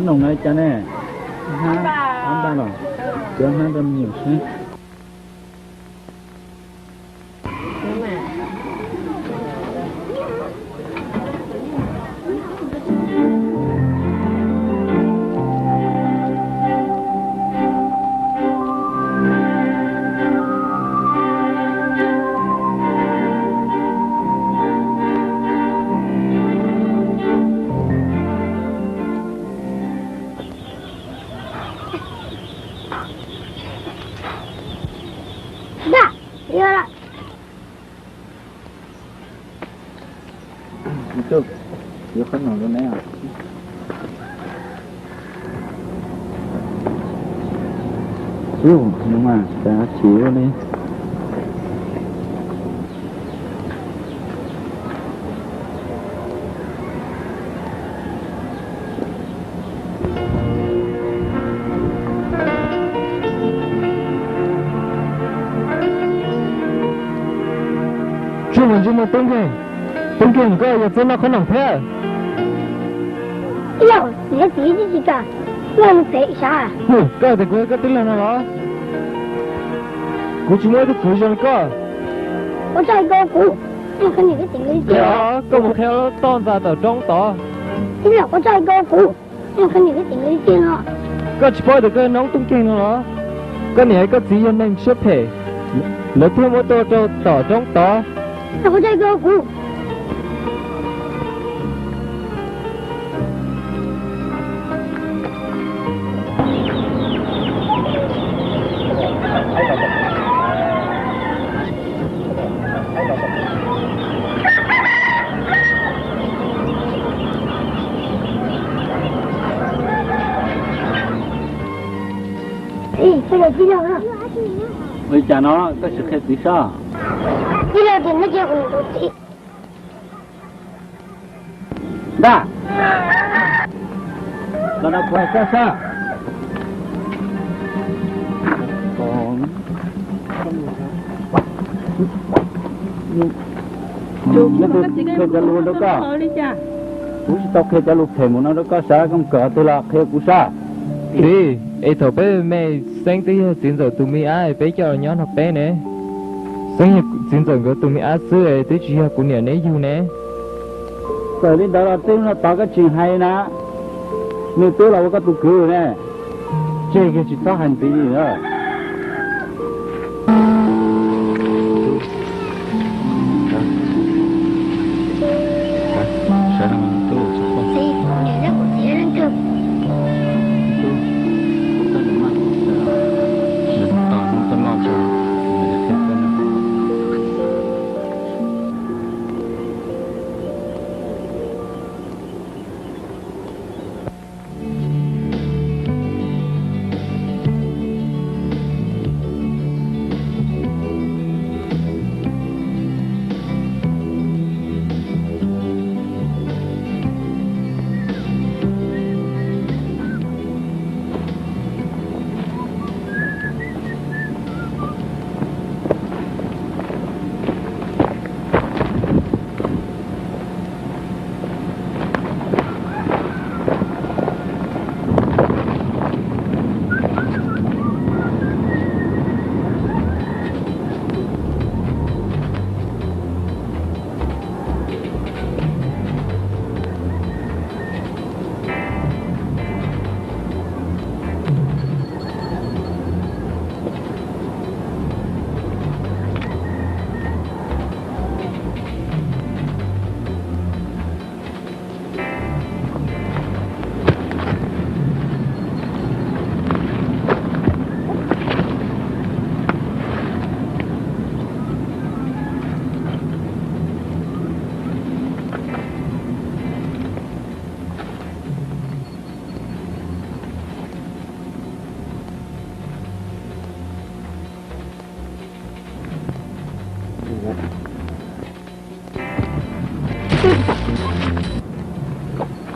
khấn đồng này cha nè ha ăn ba rồi chưa ha đâm nhiều xí chưa chưa khấn đồng luôn đấy à nhưng mà ta chịu đi chú mình chúng nó tung kì có giờ chúng nó không nòng thế yêu sẽ chỉ gì cả làm thế sao cái thì cái tính là nó đó cô chú mới được cười rồi cơ我再高估，我跟你个顶个顶。có một theo ton ra tờ trong tỏ因为我再高估，我跟你个顶个顶啊。có chỉ phải được cái nóng tung kì nó đó cái này có gì nên xếp thể nếu thêm một tô tỏ trong tỏ我再高估。bây giờ đi đâu nữa? bây giờ nó có sự khác gì sao? Đi đâu thì nó chưa còn đủ chị. Đã. Nó quay xa xa. Còn nó cái cho luôn đó cả. Cú tao khi cho lúc thèm muốn nó có sao không cỡ tôi là khi cú sao. Đi, ấy thầu bé mẹ sáng tí xin rồi tụi mi ai bé cho nhóm học bé nè. Sáng nhật xin rồi của tụi mi ai xưa ấy tí chỉ của nhà nấy du nè. Rồi đi đó là tiếng nó tao cái chuyện hay nè. Nếu tôi là có tụi cứ nè. Chơi cái chuyện tao hành tí gì nữa.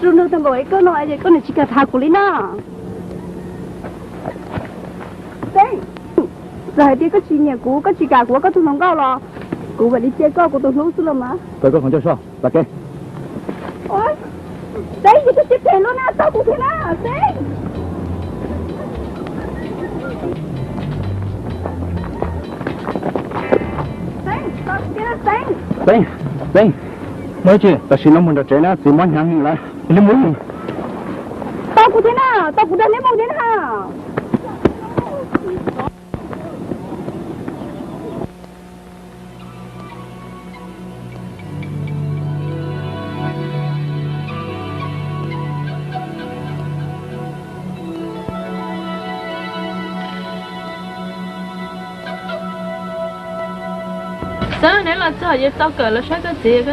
Rồi nó thằng gọi có nói gì có này chỉ cả thà của lý nó. Đấy. Rồi thì có chị nhà cũ có chị cả của có thằng nông cao lo. Cũ vậy đi chơi có của tôi nấu xưa mà. Tôi có phòng cho sao? Bà kê. Ôi. Đấy thì có chết thế Ê luôn à, tao cũng thế nào, Sinh. Sinh, tao cũng thế nào, Sinh. Sinh, Sinh. Mới chứ, ta xin nó muốn được trẻ nó, xin món hàng lại. Nó muốn. Tao cũng thế nào, tao cũng đang lấy mong thế nào. Sao nếu là sao vậy tao cỡ là sao cái gì